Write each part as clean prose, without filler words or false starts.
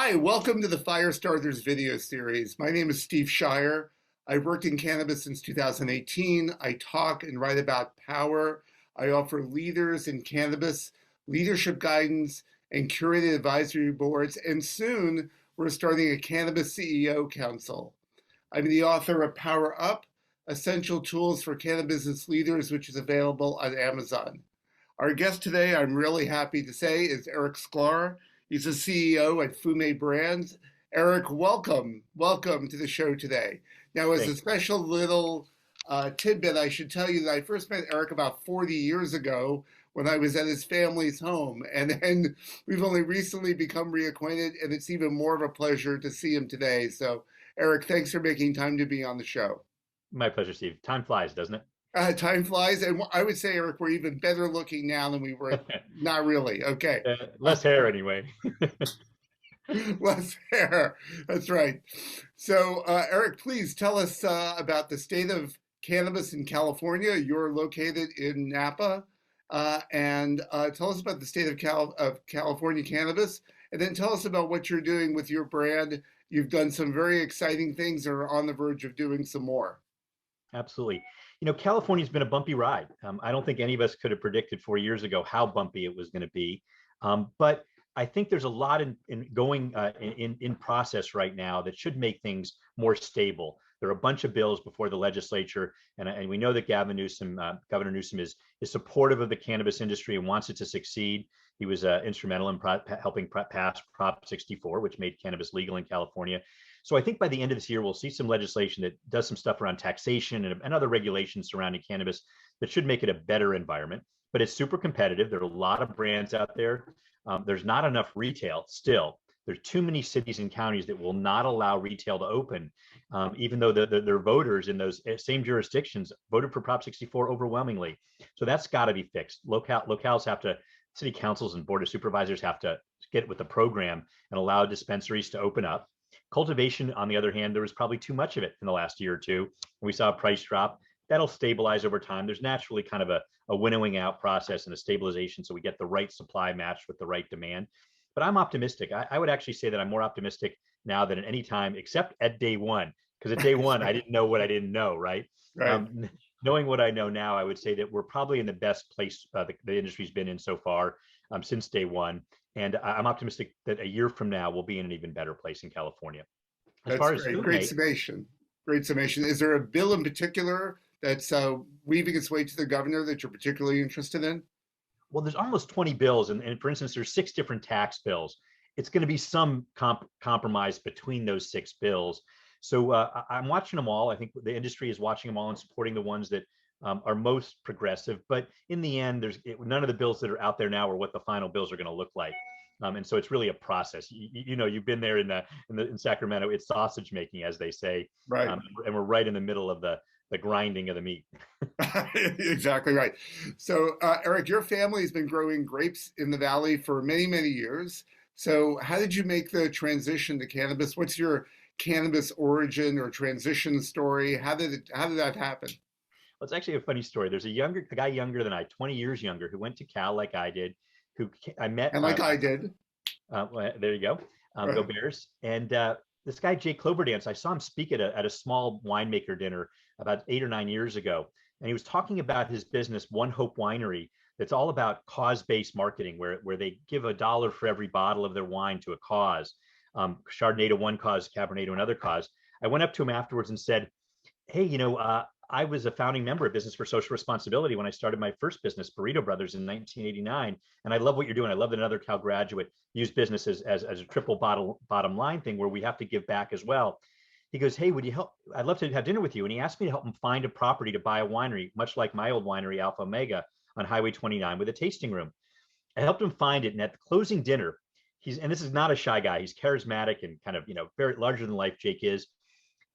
Hi, welcome to the Firestarters video series. My name is Steve Scheier. I've worked in cannabis since 2018. I talk and write about power. I offer leaders in cannabis leadership guidance and curated advisory boards, and soon we're starting a cannabis CEO council. I'm the author of Power Up, Essential Tools for Cannabis Business Leaders, which is available on Amazon. Our guest today, I'm really happy to say, is Eric Sklar. He's the CEO at Fumé Brands. Eric, welcome. Welcome to the show today. Now, as a special little tidbit, I should tell you that I first met Eric about 40 years ago when I was at his family's home. And then we've only recently become reacquainted, and it's even more of a pleasure to see him today. So, Eric, thanks for making time to be on the show. My pleasure, Steve. Time flies, doesn't it? Time flies, and I would say, Eric, we're even better looking now than we were. Not really. Okay. Less hair, anyway. Less hair. That's right. So, Eric, please tell us about the state of cannabis in California. You're located in Napa, and tell us about the state of California cannabis, and then tell us about what you're doing with your brand. You've done some very exciting things, and are on the verge of doing some more. Absolutely. You know, California's been a bumpy ride. I don't think any of us could have predicted 4 years ago how bumpy it was going to be. But I think there's a lot in process right now that should make things more stable. There are a bunch of bills before the legislature, and we know that Governor Newsom is supportive of the cannabis industry and wants it to succeed. He was instrumental in helping pass Prop 64, which made cannabis legal in California. So I think by the end of this year, we'll see some legislation that does some stuff around taxation and other regulations surrounding cannabis that should make it a better environment. But it's super competitive. There are a lot of brands out there. There's not enough retail still. There's too many cities and counties that will not allow retail to open, even though their voters in those same jurisdictions voted for Prop 64 overwhelmingly. So that's got to be fixed. Locales have to, city councils and board of supervisors have to get with the program and allow dispensaries to open up. Cultivation, on the other hand, there was probably too much of it in the last year or two. We saw a price drop. That'll stabilize over time. There's naturally kind of a winnowing out process and a stabilization, so we get the right supply matched with the right demand. But I'm optimistic. I would actually say that I'm more optimistic now than at any time, except at day one, because at day one, I didn't know what I didn't know, right? Right. Knowing what I know now, I would say that we're probably in the best place the industry's been in so far since day one. And I'm optimistic that a year from now, we'll be in an even better place in California. That's great summation. Great summation. Is there a bill in particular that's weaving its way to the governor that you're particularly interested in? Well, there's almost 20 bills. And for instance, there's 6 different tax bills. It's going to be some compromise between those 6 bills. So I'm watching them all. I think the industry is watching them all and supporting the ones that are most progressive. But in the end, none of the bills that are out there now are what the final bills are going to look like. And so it's really a process. You know, you've been there in Sacramento. It's sausage making, as they say. Right. And we're right in the middle of the grinding of the meat. Exactly right. So, Eric, your family has been growing grapes in the valley for many, many years. So how did you make the transition to cannabis? What's your cannabis origin or transition story? How did that happen? Well, it's actually a funny story. There's a guy younger than I, 20 years younger, who went to Cal like I did, who I met. And like I did. Well, there you go. Right. Go Bears. And this guy, Jake Cloberdance, I saw him speak at a small winemaker dinner about 8 or 9 years ago. And he was talking about his business, One Hope Winery, that's all about cause-based marketing, where they give $1 for every bottle of their wine to a cause. Chardonnay to one cause, Cabernet to another cause. I went up to him afterwards and said, hey, I was a founding member of Business for Social Responsibility when I started my first business, Burrito Brothers, in 1989. And I love what you're doing. I love that another Cal graduate used business as a triple bottom line thing where we have to give back as well. He goes, hey, would you help? I'd love to have dinner with you. And he asked me to help him find a property to buy a winery, much like my old winery, Alpha Omega, on Highway 29 with a tasting room. I helped him find it. And at the closing dinner, and this is not a shy guy, he's charismatic and kind of, very larger than life, Jake is.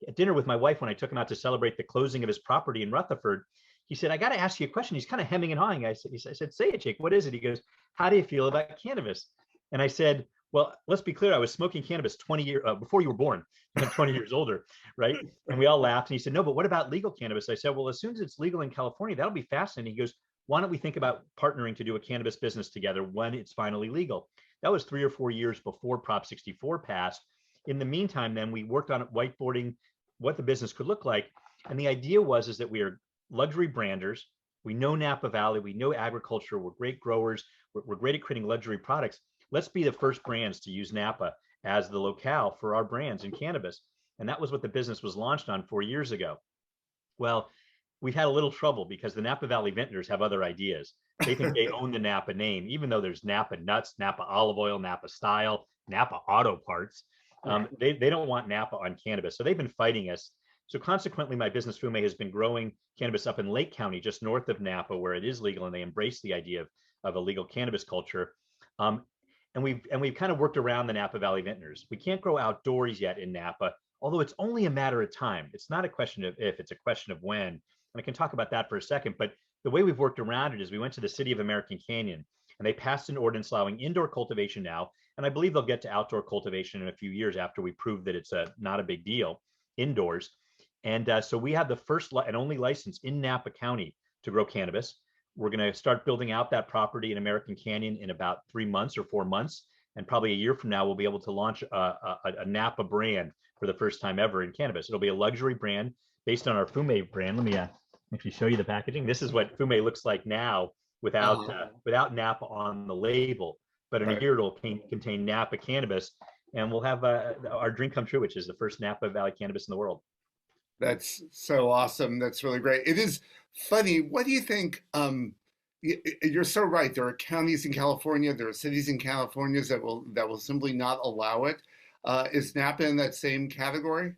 At dinner with my wife, when I took him out to celebrate the closing of his property in Rutherford, he said, I got to ask you a question. He's kind of hemming and hawing. I said, say it, Jake. What is it? He goes, how do you feel about cannabis? And I said, well, let's be clear. I was smoking cannabis 20 years before you were born. I'm 20 years older, right? And we all laughed. And he said, no, but what about legal cannabis? I said, well, as soon as it's legal in California, that'll be fascinating. He goes, why don't we think about partnering to do a cannabis business together when it's finally legal? That was 3 or 4 years before Prop 64 passed. In the meantime, then we worked on whiteboarding what the business could look like. And the idea is that we are luxury branders. We know Napa Valley, we know agriculture, we're great growers, we're great at creating luxury products. Let's be the first brands to use Napa as the locale for our brands in cannabis. And that was what the business was launched on 4 years ago. Well, we've had a little trouble because the Napa Valley vintners have other ideas. They think they own the Napa name, even though there's Napa nuts, Napa olive oil, Napa style, Napa auto parts. They don't want Napa on cannabis. So they've been fighting us. So consequently, my business Fumé has been growing cannabis up in Lake County, just north of Napa, where it is legal, and they embrace the idea of a legal cannabis culture. And we've kind of worked around the Napa Valley vintners. We can't grow outdoors yet in Napa, although it's only a matter of time. It's not a question of if, it's a question of when. And I can talk about that for a second. But the way we've worked around it is we went to the city of American Canyon, and they passed an ordinance allowing indoor cultivation now. And I believe they'll get to outdoor cultivation in a few years after we prove that it's not a big deal indoors. And so we have the first and only license in Napa County to grow cannabis. We're going to start building out that property in American Canyon in about 3 months or 4 months. And probably a year from now, we'll be able to launch a Napa brand for the first time ever in cannabis. It'll be a luxury brand based on our Fumé brand. Let me actually show you the packaging. This is what Fumé looks like now without Napa on the label. But in a year, it'll contain Napa cannabis. And we'll have our dream come true, which is the first Napa Valley cannabis in the world. That's so awesome. That's really great. It is funny. What do you think? You're so right. There are counties in California, there are cities in California that will simply not allow it. Is Napa in that same category?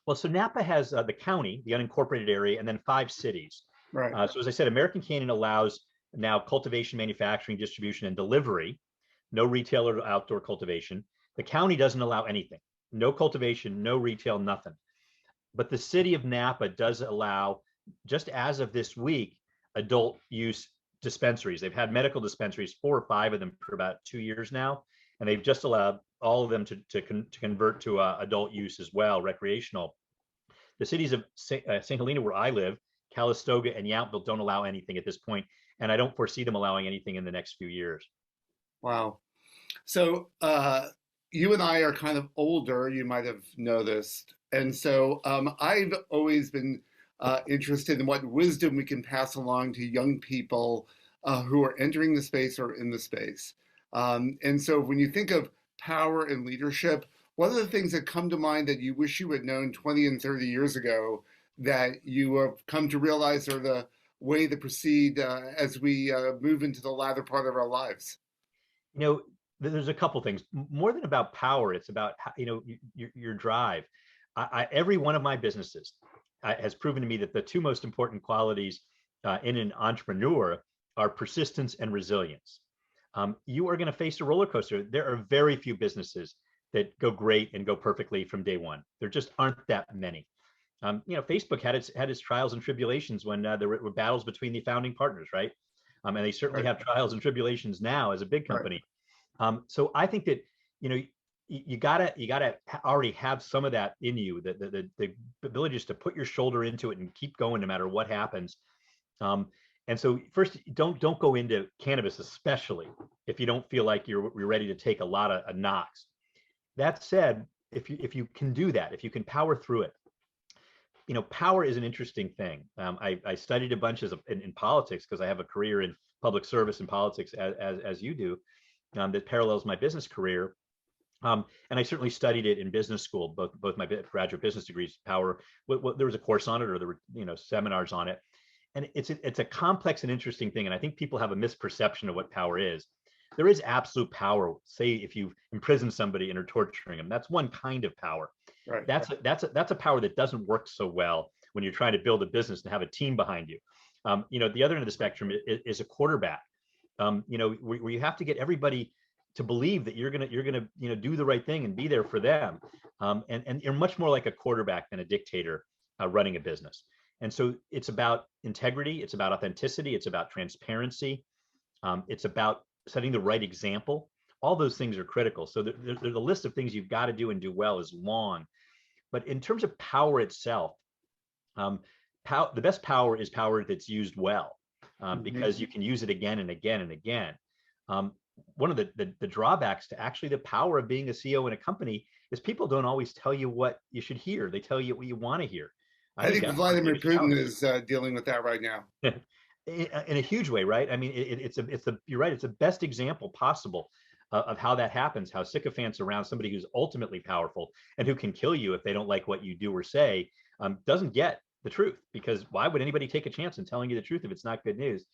Well, so Napa has the county, the unincorporated area, and then 5 cities. Right. So as I said, American Canyon allows now cultivation, manufacturing, distribution, and delivery. No retail or outdoor cultivation. The county doesn't allow anything. No cultivation, no retail, nothing. But the city of Napa does allow, just as of this week, adult use dispensaries. They've had medical dispensaries, 4 or 5 of them for about 2 years now, and they've just allowed all of them to convert to adult use as well, recreational. The cities of St. Helena, where I live, Calistoga and Yountville don't allow anything at this point, and I don't foresee them allowing anything in the next few years. Wow. So you and I are kind of older, you might have noticed. And so I've always been interested in what wisdom we can pass along to young people who are entering the space or in the space. And so when you think of power and leadership, what are the things that come to mind that you wish you had known 20 and 30 years ago that you have come to realize are the way to proceed as we move into the latter part of our lives? You know, there's a couple things. More than about power, it's about, your drive. Every one of my businesses has proven to me that the 2 most important qualities in an entrepreneur are persistence and resilience. You are going to face a roller coaster. There are very few businesses that go great and go perfectly from day one. There just aren't that many. Facebook had its trials and tribulations when there were battles between the founding partners, right? And they certainly have trials and tribulations now as a big company. So I think that you gotta already have some of that in you, the ability just to put your shoulder into it and keep going no matter what happens. And so first, don't go into cannabis, especially if you don't feel like you're ready to take a lot of knocks. That said, if you can do that, if you can power through it, power is an interesting thing. I studied a bunch in politics because I have a career in public service and politics as you do, that parallels my business career. And I certainly studied it in business school, both my graduate business degrees. Power, there was a course on it, or there were seminars on it, and it's a complex and interesting thing. And I think people have a misperception of what power is. There is absolute power. Say if you imprison somebody and are torturing them, that's one kind of power. Right. That's a power that doesn't work so well when you're trying to build a business and have a team behind you. The other end of the spectrum is a quarterback. Where you have to get everybody to believe that you're gonna do the right thing and be there for them. And you're much more like a quarterback than a dictator running a business. And so it's about integrity, it's about authenticity, it's about transparency, it's about setting the right example. All those things are critical. So the list of things you've got to do and do well is long. But in terms of power itself, the best power is power that's used well, because you can use it again and again and again. one of the drawbacks to actually the power of being a CEO in a company is people don't always tell you what you should hear. They tell you what you want to hear. I I think think that's our Vladimir biggest Putin challenge. is dealing with that right now. In a huge way, right? I mean, you're right. It's the best example possible of how that happens, how sycophants around somebody who's ultimately powerful and who can kill you if they don't like what you do or say, doesn't get the truth, because why would anybody take a chance in telling you the truth if it's not good news?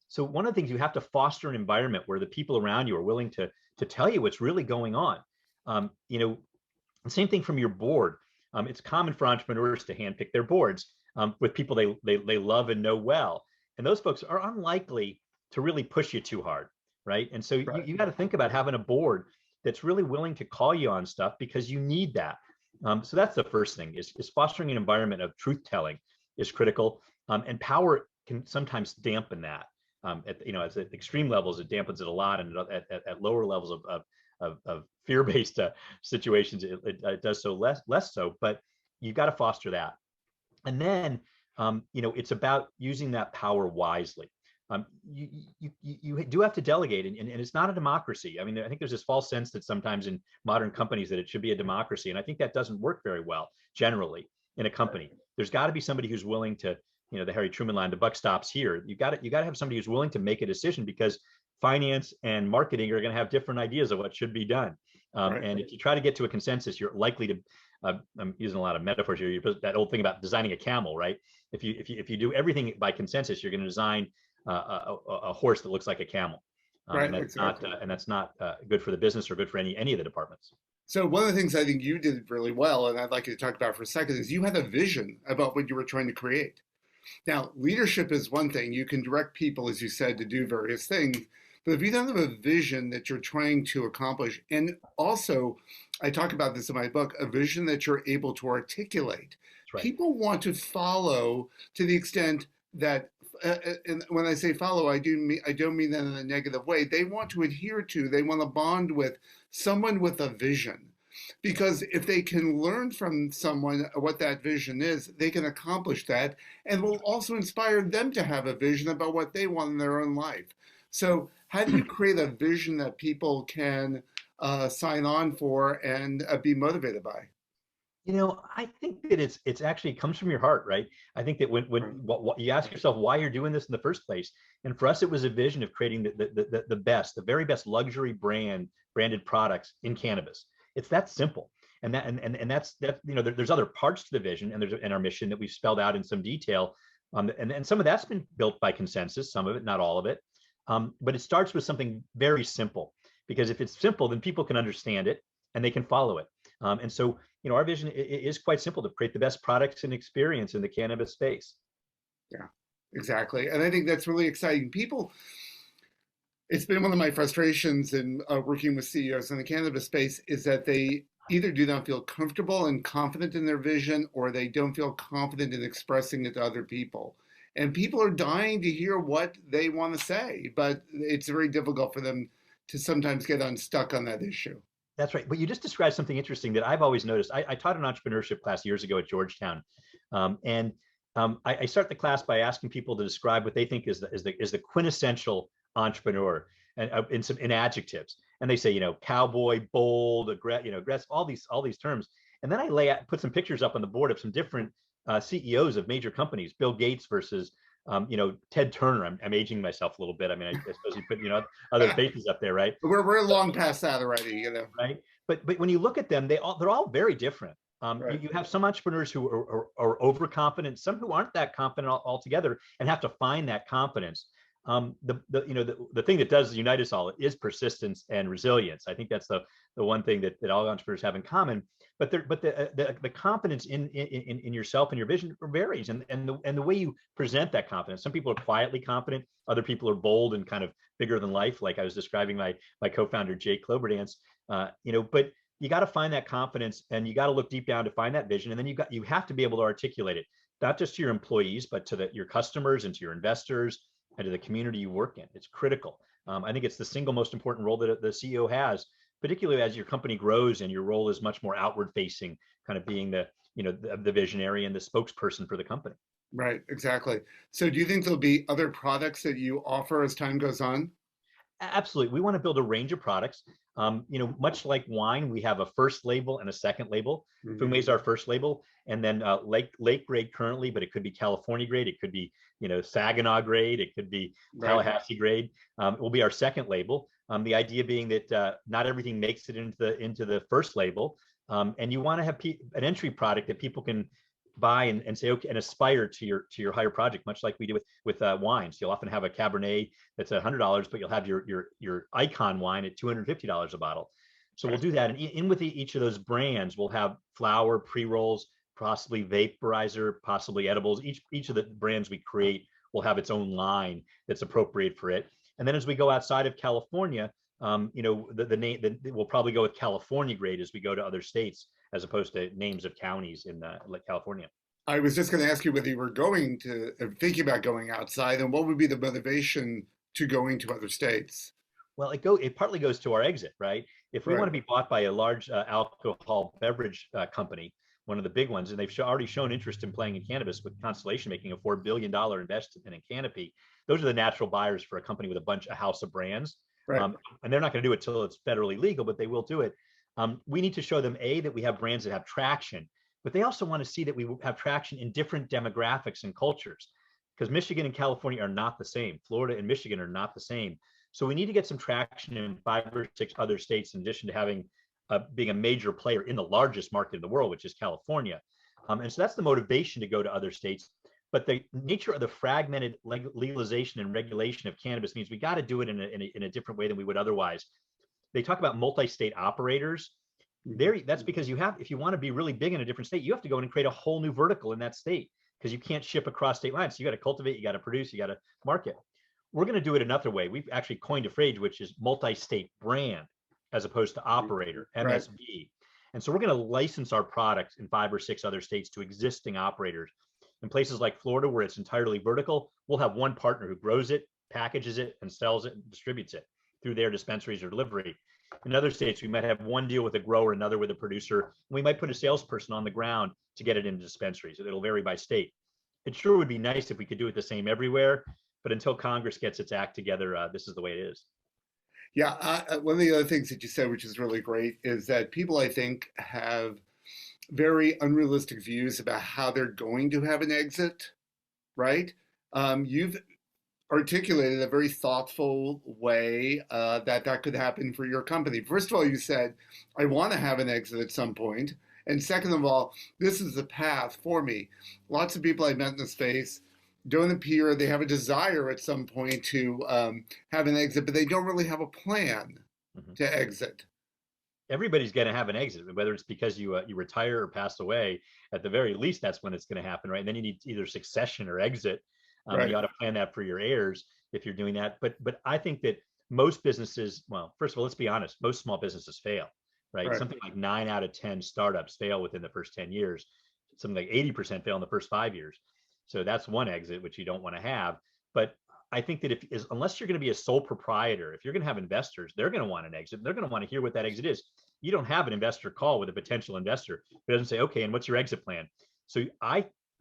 So one of the things, you have to foster an environment where the people around you are willing to tell you what's really going on. You know, the same thing from your board. It's common for entrepreneurs to handpick their boards with people they love and know well, and those folks are unlikely to really push you too hard, right? And so Right. you got to think about having a board that's really willing to call you on stuff, because you need that. So that's the first thing, is fostering an environment of truth telling is critical, and power can sometimes dampen that. At extreme levels, it dampens it a lot, and at lower levels of fear-based situations, it does so less so. But you've got to foster that, and then it's about using that power wisely. You do have to delegate, and it's not a democracy. I mean, I think there's this false sense that sometimes in modern companies that it should be a democracy, and I think that doesn't work very well generally in a company. There's got to be somebody who's willing to, the Harry Truman line, the buck stops here. You got to have somebody who's willing to make a decision, because finance and marketing are going to have different ideas of what should be done. Right. And if you try to get to a consensus, you're likely to, I'm using a lot of metaphors here, that old thing about designing a camel, right? If you do everything by consensus, you're going to design a horse that looks like a camel. Right. And that's Exactly. not good for the business or good for any of the departments. So one of the things I think you did really well, and I'd like you to talk about for a second, is you had a vision about what you were trying to create. Now, leadership is one thing. You can direct people, as you said, to do various things. But if you don't have a vision that you're trying to accomplish, and also, I talk about this in my book, a vision that you're able to articulate, That's right. people want to follow to the extent that, and when I say follow, I don't mean that in a negative way. They want to adhere to, they want to bond with someone with a vision. Because if they can learn from someone what that vision is, they can accomplish that, and will also inspire them to have a vision about what they want in their own life. So how do you create a vision that people can sign on for and be motivated by? I think that it's actually comes from your heart, right? I think that when Right. what you ask yourself why you're doing this in the first place, and for us, it was a vision of creating the very best luxury branded products in cannabis. It's that simple, and that's there's other parts to the vision, and there's in our mission that we've spelled out in some detail, and some of that's been built by consensus, some of it, not all of it, but it starts with something very simple, because if it's simple, then people can understand it and they can follow it. And so, our vision is quite simple: to create the best products and experience in the cannabis space. Yeah, exactly. And I think that's really exciting. It's been one of my frustrations in working with CEOs in the cannabis space is that they either do not feel comfortable and confident in their vision, or they don't feel confident in expressing it to other people. And people are dying to hear what they want to say, but it's very difficult for them to sometimes get unstuck on that issue. That's right. But you just described something interesting that I've always noticed. I taught an entrepreneurship class years ago at Georgetown, and I start the class by asking people to describe what they think is the quintessential entrepreneur, and in adjectives. And they say, cowboy, bold, aggressive, all these terms. And then put some pictures up on the board of some different CEOs of major companies: Bill Gates versus Ted Turner. I'm aging myself a little bit. I mean, I suppose you put other faces up there, right? We're long past that already. Right. But when you look at them, they're all very different. Right. You have some entrepreneurs who are overconfident, some who aren't that confident altogether, and have to find that confidence. The thing that does unite us all is persistence and resilience. I think that's the one thing that all entrepreneurs have in common. But the confidence in yourself and your vision varies, and the way you present that confidence. Some people are quietly confident, other people are bold and kind of bigger than life, like I was describing my co-founder Jake Cloberdance. But you got to find that confidence, and you got to look deep down to find that vision, and then you have to be able to articulate it, not just to your employees, but to your customers and to your investors and to the community you work in. It's critical. I think it's the single most important role that the CEO has, particularly as your company grows and your role is much more outward facing, kind of being the visionary and the spokesperson for the company. Right, exactly. So do you think there'll be other products that you offer as time goes on? Absolutely. We want to build a range of products. Much like wine, we have a first label and a second label. Mhm. Fumé is our first label, and then lake grade currently, but it could be California grade, it could be Saginaw grade, it could be Right. Tallahassee grade. It will be our second label. The idea being that not everything makes it into the first label, and you want to have an entry product that people can buy and say okay and aspire to your higher project, much like we do with wines. You'll often have a Cabernet that's $100, but you'll have your icon wine at $250 a bottle. So we'll Right. do that, and in with each of those brands, we'll have flower, pre-rolls, possibly vaporizer, possibly edibles. Each of the brands we create will have its own line that's appropriate for it. And then as we go outside of California, the name we'll probably go with California grade as we go to other states, as opposed to names of counties in like California. I was just going to ask you whether you were going to thinking about going outside, and what would be the motivation to going to other states? Well, it partly goes to our exit, right? If we want Right. to be bought by a large alcohol beverage company, one of the big ones, and they've already shown interest in playing in cannabis with Constellation making a $4 billion investment in canopy, those are the natural buyers for a company with a house of brands. Right. And they're not going to do it till it's federally legal, but they will do it. We need to show them that we have brands that have traction, but they also want to see that we have traction in different demographics and cultures, because Michigan and California are not the same. Florida and Michigan are not the same. So we need to get some traction in 5 or 6 other states, in addition to having being a major player in the largest market in the world, which is California. And so that's the motivation to go to other states. But the nature of the fragmented legalization and regulation of cannabis means we got to do it in a different way than we would otherwise. They talk about multi-state operators. That's because if you want to be really big in a different state, you have to go in and create a whole new vertical in that state, because you can't ship across state lines. So you got to cultivate, you got to produce, you got to market. We're going to do it another way. We've actually coined a phrase, which is multi-state brand, as opposed to operator, Right. MSB. And so we're going to license our products in 5 or 6 other states to existing operators. In places like Florida, where it's entirely vertical, we'll have one partner who grows it, packages it, and sells it and distributes it through their dispensaries or delivery. In other states, we might have one deal with a grower, another with a producer. We might put a salesperson on the ground to get it into dispensaries. It'll vary by state. It sure would be nice if we could do it the same everywhere, but until Congress gets its act together, this is the way it is. Yeah. One of the other things that you said, which is really great, is that people, I think, have very unrealistic views about how they're going to have an exit, right? You've articulated a very thoughtful way that could happen for your company. First of all, you said, I want to have an exit at some point. And second of all, this is the path for me. Lots of people I've met in the space don't appear they have a desire at some point to have an exit, but they don't really have a plan Mhm. to exit. Everybody's going to have an exit, whether it's because you retire or pass away. At the very least, that's when it's going to happen, right? And then you need either succession or exit, and Right. you ought to plan that for your heirs if you're doing that. But I think that most businesses, well, first of all, let's be honest, most small businesses fail, right? Right. Something like 9 out of 10 startups fail within the first 10 years. Something like 80% fail in the first 5 years. So that's one exit, which you don't want to have. But I think that unless you're going to be a sole proprietor, if you're going to have investors, they're going to want an exit. They're going to want to hear what that exit is. You don't have an investor call with a potential investor who doesn't say, okay, and what's your exit plan? So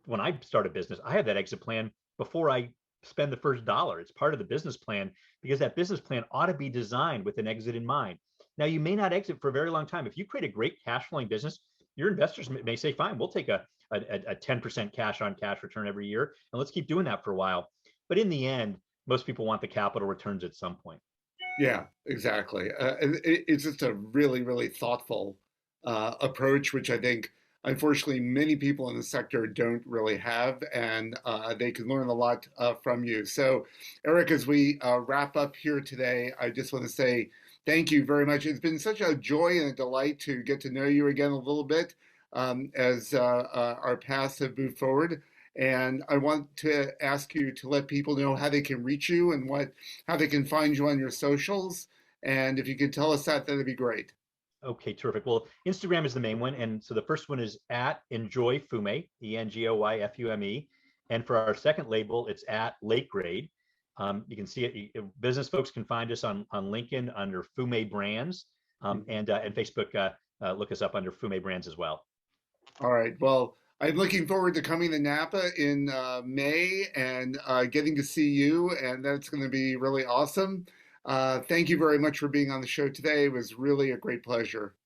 when I start a business, I have that exit plan before I spend the first dollar. It's part of the business plan, because that business plan ought to be designed with an exit in mind. Now, you may not exit for a very long time. If you create a great cash flowing business, your investors may say, fine, we'll take a 10% cash on cash return every year, and let's keep doing that for a while. But in the end, most people want the capital returns at some point. Yeah, exactly. It's just a really, really thoughtful approach, which I think, unfortunately, many people in the sector don't really have, and they can learn a lot from you. So, Eric, as we wrap up here today, I just want to say thank you very much. It's been such a joy and a delight to get to know you again a little bit as our paths have moved forward. And I want to ask you to let people know how they can reach you and how they can find you on your socials. And if you could tell us that, that'd be great. Okay, terrific. Well, Instagram is the main one. And so the first one is at Enjoy Fume, ENGOYFUME. And for our second label, it's at Lake Grade. You can see it. Business folks can find us on LinkedIn under Fume Brands, and Facebook. Look us up under Fume Brands as well. All right. Well, I'm looking forward to coming to Napa in May and getting to see you, and that's going to be really awesome. Thank you very much for being on the show today. It was really a great pleasure.